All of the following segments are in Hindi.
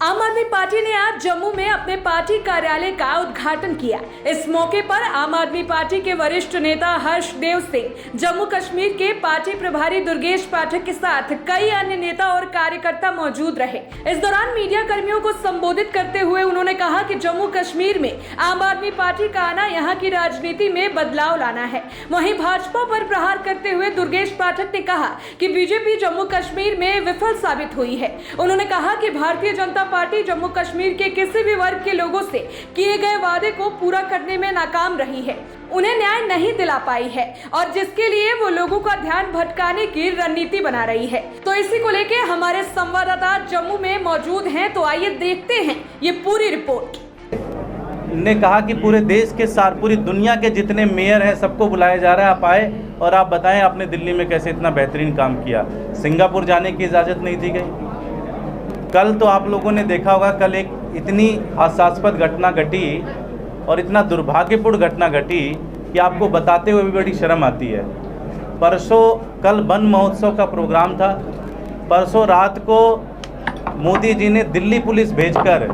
आम आदमी पार्टी ने आज जम्मू में अपने पार्टी कार्यालय का उद्घाटन किया। इस मौके पर आम आदमी पार्टी के वरिष्ठ नेता हर्षदेव सिंह, जम्मू कश्मीर के पार्टी प्रभारी दुर्गेश पाठक के साथ कई अन्य नेता और कार्यकर्ता मौजूद रहे। इस दौरान मीडिया कर्मियों को संबोधित करते हुए उन्होंने कहा कि जम्मू कश्मीर में आम आदमी पार्टी का आना यहाँ की राजनीति में बदलाव लाना है। वहीं भाजपा पर प्रहार करते हुए दुर्गेश पाठक ने कहा कि बीजेपी जम्मू कश्मीर में विफल साबित हुई है। उन्होंने कहा कि भारतीय जनता पार्टी जम्मू कश्मीर के किसी भी वर्ग के लोगों से किए गए वादे को पूरा करने में नाकाम रही है, उन्हें न्याय नहीं दिला पाई है और जिसके लिए वो लोगों का ध्यान भटकाने की रणनीति बना रही है। तो इसी को लेके हमारे संवाददाता जम्मू में मौजूद हैं, तो आइए देखते हैं ये पूरी रिपोर्ट। ने कहा कि पूरे देश के साथ पूरी दुनिया के जितने मेयर हैं सबको बुलाया जा रहा है, आप आए और आप बताएं आपने दिल्ली में कैसे इतना बेहतरीन काम किया। सिंगापुर जाने की इजाज़त नहीं दी गई। कल तो आप लोगों ने देखा होगा, कल एक इतनी हास्यास्पद घटना घटी और इतना दुर्भाग्यपूर्ण घटना घटी कि आपको बताते हुए भी बड़ी शर्म आती है। कल वन महोत्सव का प्रोग्राम था। परसों रात को मोदी जी ने दिल्ली पुलिस भेजकर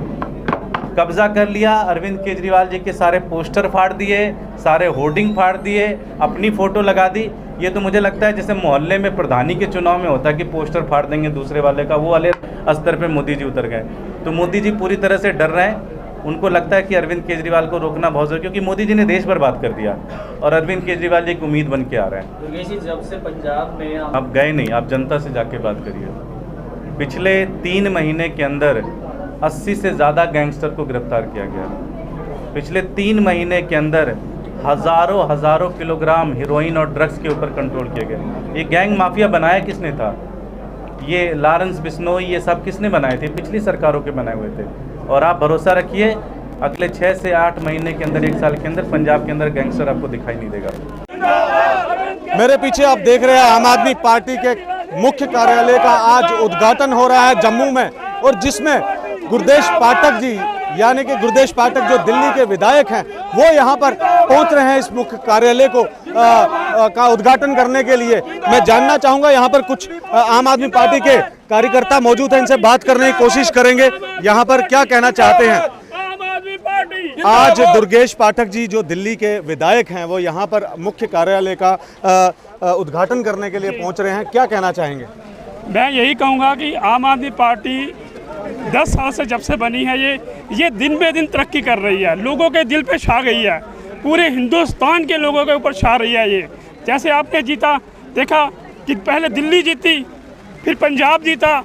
कब्जा कर लिया। अरविंद केजरीवाल जी के सारे पोस्टर फाड़ दिए, सारे होर्डिंग फाड़ दिए, अपनी फ़ोटो लगा दी। ये तो मुझे लगता है जैसे मोहल्ले में प्रधानी के चुनाव में होता है कि पोस्टर फाड़ देंगे दूसरे वाले का, वो वाले स्तर पे मोदी जी उतर गए। तो मोदी जी पूरी तरह से डर रहे हैं। उनको लगता है कि अरविंद केजरीवाल को रोकना बहुत ज़रूरी, क्योंकि मोदी जी ने देश बर्बाद कर दिया और अरविंद केजरीवाल जी एक उम्मीद बन के आ रहे हैं। दुर्गेश जी, जब से पंजाब में आप गए नहीं, आप जनता से जाके बात करिए। पिछले 3 महीने के अंदर 80 से ज़्यादा गैंगस्टर को गिरफ्तार किया गया। पिछले 3 महीने के अंदर हज़ारों किलोग्राम हेरोइन और ड्रग्स के ऊपर कंट्रोल किए गए। ये गैंग माफिया बनाया किसने था? ये लॉरेंस बिश्नोई, ये सब किसने बनाए थे? पिछली सरकारों के बनाए हुए थे। और आप भरोसा रखिए अगले 6 से 8 महीने के अंदर, 1 साल के अंदर पंजाब के अंदर गैंगस्टर आपको दिखाई नहीं देगा। मेरे पीछे आप देख रहे हैं आम आदमी पार्टी के मुख्य कार्यालय का आज उद्घाटन हो रहा है जम्मू में, और जिसमें गुरदेश पाठक जी यानी कि गुरदेश पाठक जो दिल्ली के विधायक हैं वो यहाँ पर पहुँच रहे हैं इस मुख्य कार्यालय को का उद्घाटन करने के लिए। मैं जानना चाहूँगा यहाँ पर कुछ आम आदमी पार्टी के कार्यकर्ता मौजूद हैं, इनसे बात करने की कोशिश करेंगे यहाँ पर क्या कहना चाहते हैं। आज दुर्गेश पाठक जी जो दिल्ली के विधायक हैं वो यहाँ पर मुख्य कार्यालय का उद्घाटन करने के लिए पहुँच रहे हैं, क्या कहना चाहेंगे? मैं यही कहूँगा कि आम आदमी पार्टी 10 साल से जब से बनी है ये दिन बे दिन तरक्की कर रही है, लोगों के दिल पे छा गई है, पूरे हिंदुस्तान के लोगों के ऊपर छा रही है। ये जैसे आपने जीता देखा कि पहले दिल्ली जीती, फिर पंजाब जीता,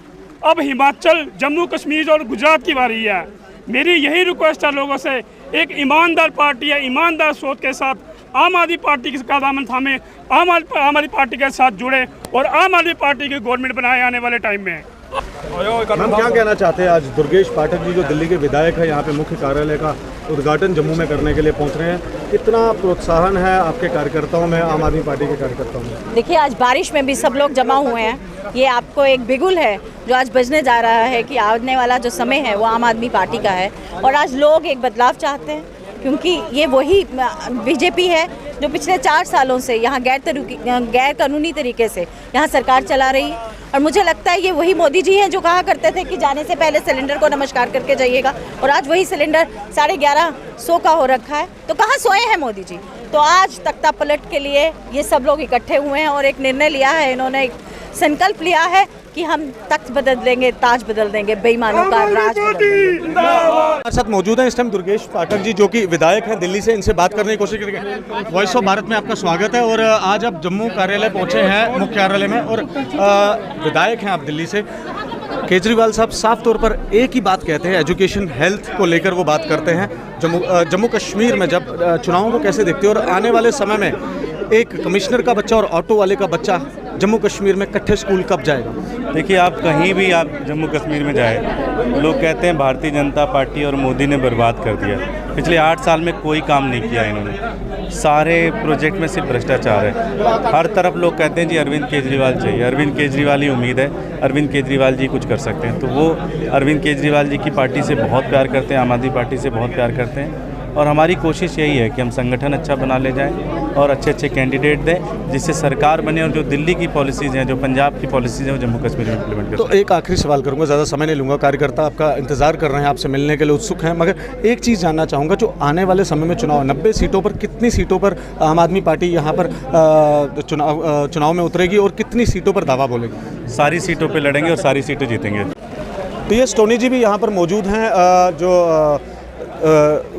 अब हिमाचल, जम्मू कश्मीर और गुजरात की बारी है। मेरी यही रिक्वेस्ट है लोगों से, एक ईमानदार पार्टी है, ईमानदार सोच के साथ आम आदमी पार्टी का दामन थामे, आम आदमी पार्टी के साथ जुड़े और आम आदमी पार्टी की गवर्नमेंट बनाए आने वाले टाइम में। हम क्या कहना चाहते हैं, आज दुर्गेश पाठक जी जो दिल्ली के विधायक है यहाँ पे मुख्य कार्यालय का उद्घाटन जम्मू में करने के लिए पहुँच रहे हैं, कितना प्रोत्साहन है आपके कार्यकर्ताओं में, आम आदमी पार्टी के कार्यकर्ताओं में? देखिए, आज बारिश में भी सब लोग जमा हुए हैं। ये आपको एक बिगुल है जो आज बजने जा रहा है कि आने वाला जो समय है वो आम आदमी पार्टी का है। और आज लोग एक बदलाव चाहते हैं, क्योंकि ये वही बीजेपी है जो पिछले 4 सालों से यहाँ गैर कानूनी तरीके से यहाँ सरकार चला रही है। और मुझे लगता है ये वही मोदी जी हैं जो कहा करते थे कि जाने से पहले सिलेंडर को नमस्कार करके जाइएगा, और आज वही सिलेंडर 1150 का हो रखा है। तो कहाँ सोए हैं मोदी जी? तो आज तख्ता पलट के लिए ये सब लोग इकट्ठे हुए हैं और एक निर्णय लिया है, इन्होंने एक संकल्प लिया है कि हम तख्त बदल देंगे, ताज बदल देंगे, बेईमानों का राज बदल देंगे। हमारे साथ मौजूद हैं इस टाइम दुर्गेश पाठक जी जो कि विधायक हैं दिल्ली से, इनसे बात करने की कोशिश करेंगे। वॉइस ऑफ भारत में आपका स्वागत है। और आज आप जम्मू कार्यालय पहुंचे हैं, मुख्य कार्यालय में, और विधायक हैं आप दिल्ली से। केजरीवाल साहब साफ तौर पर एक ही बात कहते हैं, एजुकेशन हेल्थ को लेकर वो बात करते हैं। जम्मू कश्मीर में जब चुनावों को कैसे देखते हैं, और आने वाले समय में एक कमिश्नर का बच्चा और ऑटो वाले का बच्चा जम्मू कश्मीर में इकट्ठे स्कूल कब जाएगा? देखिए, आप कहीं भी आप जम्मू कश्मीर में जाए, लोग कहते हैं भारतीय जनता पार्टी और मोदी ने बर्बाद कर दिया। पिछले 8 साल में कोई काम नहीं किया इन्होंने, सारे प्रोजेक्ट में सिर्फ भ्रष्टाचार है। हर तरफ लोग कहते हैं जी अरविंद केजरीवाल चाहिए, अरविंद केजरीवाल ही उम्मीद है, अरविंद केजरीवाल जी कुछ कर सकते हैं। तो वो अरविंद केजरीवाल जी की पार्टी से बहुत प्यार करते हैं, आम आदमी पार्टी से बहुत प्यार करते हैं। और हमारी कोशिश यही है कि हम संगठन अच्छा बना ले जाएं और अच्छे अच्छे कैंडिडेट दें जिससे सरकार बने और जो दिल्ली की पॉलिसीज़ हैं, जो पंजाब की पॉलिसीज़ हैं, वो जम्मू कश्मीर में इम्प्लीमेंट करें। तो एक आखिरी सवाल करूंगा, ज़्यादा समय नहीं लूँगा। कार्यकर्ता आपका इंतज़ार कर रहे हैं, आपसे मिलने के लिए उत्सुक हैं, मगर एक चीज़ जानना चाहूँगा, जो आने वाले समय में चुनाव 90 सीटों पर कितनी सीटों पर आम आदमी पार्टी यहाँ पर चुनाव में उतरेगी और कितनी सीटों पर दावा बोलेगी? सारी सीटों पर लड़ेंगे और सारी सीटें जीतेंगे। टी.एस. टोनी जी भी यहाँ पर मौजूद हैं, जो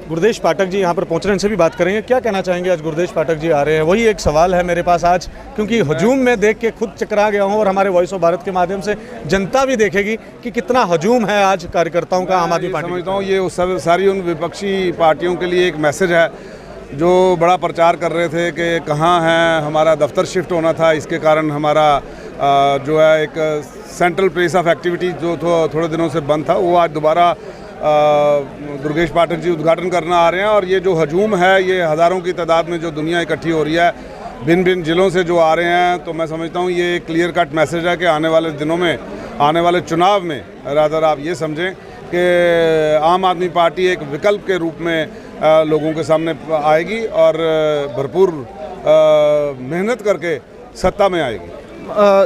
गुरदेश पाठक जी यहाँ पर पहुँच रहे हैं, इनसे भी बात करेंगे। क्या कहना चाहेंगे, आज गुरदेश पाठक जी आ रहे हैं? वही एक सवाल है मेरे पास आज, क्योंकि हजूम में देख के खुद चकरा गया हूँ और हमारे वॉइस ऑफ भारत के माध्यम से जनता भी देखेगी कि कितना हजूम है आज कार्यकर्ताओं का आम आदमी पार्टी। समझता हूँ ये सब सारी उन विपक्षी पार्टियों के लिए एक मैसेज है जो बड़ा प्रचार कर रहे थे कि कहाँ है, हमारा दफ्तर शिफ्ट होना था, इसके कारण हमारा जो है एक सेंट्रल प्लेस ऑफ एक्टिविटी जो थोड़े दिनों से बंद था, वो आज दोबारा दुर्गेश पाठक जी उद्घाटन करना आ रहे हैं। और ये जो हजूम है, ये हज़ारों की तादाद में जो दुनिया इकट्ठी हो रही है भिन्न भिन्न ज़िलों से जो आ रहे हैं, तो मैं समझता हूँ ये क्लियर कट मैसेज है कि आने वाले दिनों में, आने वाले चुनाव में रादर आप ये समझें कि आम आदमी पार्टी एक विकल्प के रूप में लोगों के सामने आएगी और भरपूर मेहनत करके सत्ता में आएगी।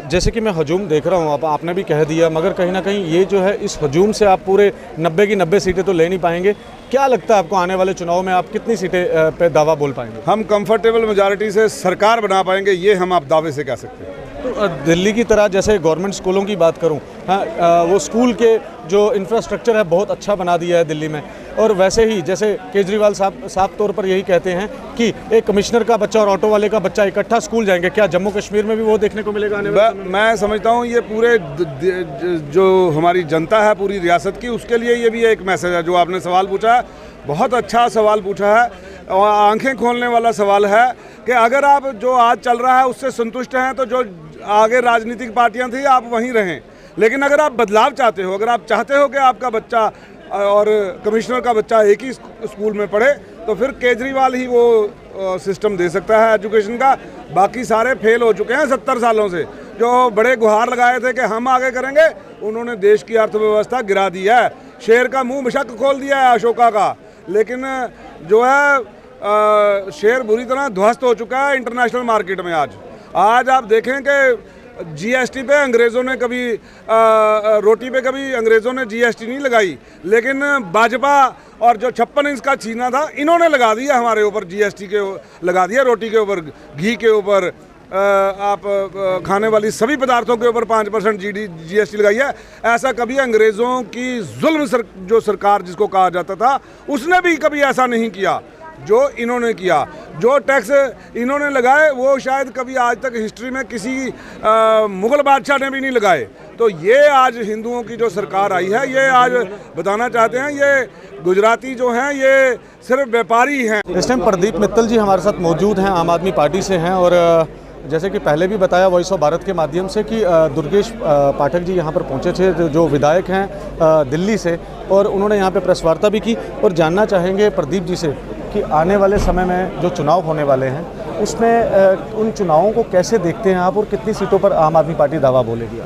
जैसे कि मैं हजूम देख रहा हूँ, आपने भी कह दिया, मगर कहीं ना कहीं ये जो है, इस हजूम से आप पूरे 90 की 90 सीटें तो ले नहीं पाएंगे। क्या लगता है आपको, आने वाले चुनाव में आप कितनी सीटें पे दावा बोल पाएंगे? हम कंफर्टेबल मेजॉरिटी से सरकार बना पाएंगे, ये हम आप दावे से कह सकते हैं। तो दिल्ली की तरह जैसे गवर्नमेंट स्कूलों की बात करूं, हाँ, वो स्कूल के जो इंफ्रास्ट्रक्चर है बहुत अच्छा बना दिया है दिल्ली में, और वैसे ही जैसे केजरीवाल साहब साफ तौर पर यही कहते हैं कि एक कमिश्नर का बच्चा और ऑटो वाले का बच्चा इकट्ठा स्कूल जाएंगे। क्या जम्मू कश्मीर में भी वो देखने को मिलेगा आने वाले समय में? मैं समझता हूँ ये पूरे जो हमारी जनता है पूरी रियासत की, उसके लिए ये भी एक मैसेज है। जो आपने सवाल पूछा है, बहुत अच्छा सवाल पूछा है और आंखें खोलने वाला सवाल है कि अगर आप जो आज चल रहा है उससे संतुष्ट हैं तो जो आगे राजनीतिक पार्टियां थी आप वहीं रहें, लेकिन अगर आप बदलाव चाहते हो, अगर आप चाहते हो कि आपका बच्चा और कमिश्नर का बच्चा एक ही स्कूल में पढ़े, तो फिर केजरीवाल ही वो सिस्टम दे सकता है एजुकेशन का। बाकी सारे फेल हो चुके हैं 70 सालों से। जो बड़े गुहार लगाए थे कि हम आगे करेंगे, उन्होंने देश की अर्थव्यवस्था गिरा दी है। शेर का मुंह बेशक खोल दिया है अशोका का, लेकिन जो है शेर बुरी तरह ध्वस्त हो चुका है इंटरनेशनल मार्केट में। आज आप देखें कि जीएसटी पे अंग्रेज़ों ने कभी रोटी पे कभी अंग्रेज़ों ने जीएसटी नहीं लगाई, लेकिन भाजपा और जो 56 इंच का छीना था, इन्होंने लगा दिया हमारे ऊपर जीएसटी के, लगा दिया रोटी के ऊपर, घी के ऊपर, आप खाने वाली सभी पदार्थों के ऊपर 5% जीएसटी लगाई है। ऐसा कभी अंग्रेज़ों की जुल्म जो सरकार जिसको कहा जाता था, उसने भी कभी ऐसा नहीं किया जो इन्होंने किया। जो टैक्स इन्होंने लगाए वो शायद कभी आज तक हिस्ट्री में किसी मुग़ल बादशाह ने भी नहीं लगाए। तो ये आज हिंदुओं की जो सरकार आई है, ये आज बताना चाहते हैं ये गुजराती जो हैं ये सिर्फ व्यापारी हैं। इस टाइम प्रदीप मित्तल जी हमारे साथ मौजूद हैं, आम आदमी पार्टी से हैं, और जैसे कि पहले भी बताया वॉइस ऑफ भारत के माध्यम से कि दुर्गेश पाठक जी यहाँ पर पहुँचे थे, जो विधायक हैं दिल्ली से, और उन्होंने यहाँ पे प्रेस वार्ता भी की। और जानना चाहेंगे प्रदीप जी से कि आने वाले समय में जो चुनाव होने वाले हैं, उसमें उन चुनावों को कैसे देखते हैं आप, और कितनी सीटों पर आम आदमी पार्टी दावा बोलेगी?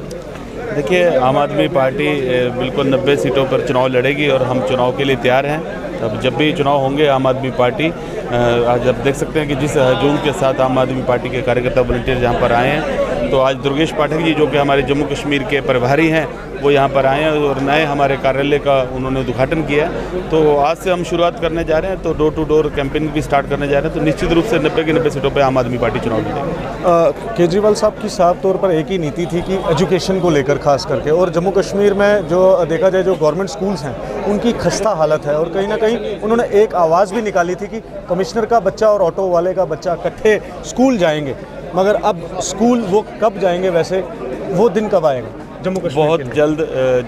देखिए, आम आदमी पार्टी बिल्कुल 90 सीटों पर चुनाव लड़ेगी और हम चुनाव के लिए तैयार हैं। अब जब भी चुनाव होंगे, आम आदमी पार्टी आज आप देख सकते हैं कि जिस हजूम के साथ आम आदमी पार्टी के कार्यकर्ता वॉलंटियर यहाँ पर आए हैं, तो आज दुर्गेश पाठक जी जो कि हमारे जम्मू कश्मीर के प्रभारी हैं, वो यहाँ पर आए हैं और नए हमारे कार्यालय का उन्होंने उद्घाटन किया। तो आज से हम शुरुआत करने जा रहे हैं, तो डोर टू डोर कैंपेनिंग भी स्टार्ट करने जा रहे हैं। तो निश्चित रूप से 90 की 90 सीटों पर आम आदमी पार्टी चुनाव लड़ेगी। केजरीवाल साहब की साफ तौर पर एक ही नीति थी कि एजुकेशन को लेकर खास करके, और जम्मू कश्मीर में जो देखा जाए जो गवर्नमेंट स्कूल्स हैं उनकी खस्ता हालत है, और कहीं ना कहीं उन्होंने एक आवाज़ भी निकाली थी कि कमिश्नर का बच्चा और ऑटो वाले का बच्चा इकट्ठे स्कूल जाएंगे। मगर अब स्कूल वो कब जाएंगे, वैसे वो दिन कब आएगा जम्मू कश्मीर? बहुत जल्द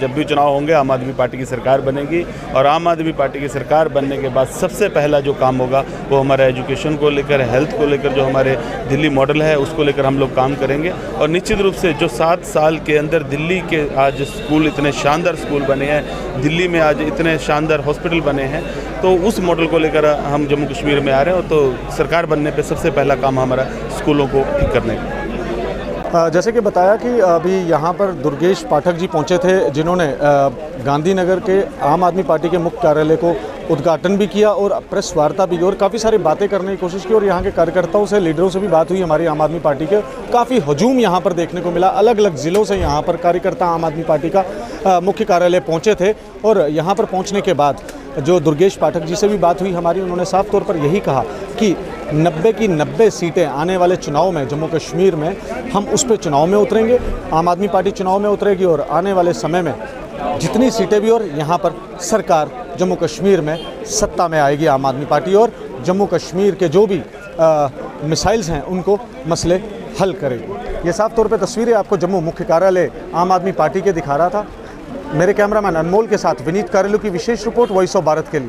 जब भी चुनाव होंगे, आम आदमी पार्टी की सरकार बनेगी, और आम आदमी पार्टी की सरकार बनने के बाद सबसे पहला जो काम होगा वो हमारा एजुकेशन को लेकर, हेल्थ को लेकर, जो हमारे दिल्ली मॉडल है उसको लेकर हम लोग काम करेंगे। और निश्चित रूप से जो 7 साल के अंदर दिल्ली के आज स्कूल, इतने शानदार स्कूल बने हैं, दिल्ली में आज इतने शानदार हॉस्पिटल बने हैं, तो उस मॉडल को लेकर हम जम्मू कश्मीर में आ रहे हैं। तो सरकार बनने पर सबसे पहला काम हमारा स्कूलों को ठीक करने का। जैसे कि बताया कि अभी यहाँ पर दुर्गेश पाठक जी पहुँचे थे, जिन्होंने गांधीनगर के आम आदमी पार्टी के मुख्य कार्यालय को उद्घाटन भी किया और प्रेस वार्ता भी की और काफ़ी सारी बातें करने की कोशिश की और यहाँ के कार्यकर्ताओं से, लीडरों से भी बात हुई हमारी आम आदमी पार्टी के। काफ़ी हजूम यहाँ पर देखने को मिला, अलग अलग ज़िलों से यहाँ पर कार्यकर्ता आम आदमी पार्टी का मुख्य कार्यालय पहुँचे थे। और यहाँ पर पहुँचने के बाद जो दुर्गेश पाठक जी से भी बात हुई हमारी, उन्होंने साफ तौर पर यही कहा कि 90 की 90 सीटें आने वाले चुनाव में जम्मू कश्मीर में हम उस पर चुनाव में उतरेंगे, आम आदमी पार्टी चुनाव में उतरेगी और आने वाले समय में जितनी सीटें भी और यहाँ पर सरकार जम्मू कश्मीर में सत्ता में आएगी आम आदमी पार्टी और जम्मू कश्मीर के जो भी मिसाइल्स हैं उनको मसले हल करेगी। ये साफ तौर पे तस्वीरें आपको जम्मू मुख्य कार्यालय आम आदमी पार्टी के दिखा रहा था। मेरे कैमरामैन अनमोल के साथ विनीत कारेलू की विशेष रिपोर्ट, वॉइस ऑफ भारत के लिए।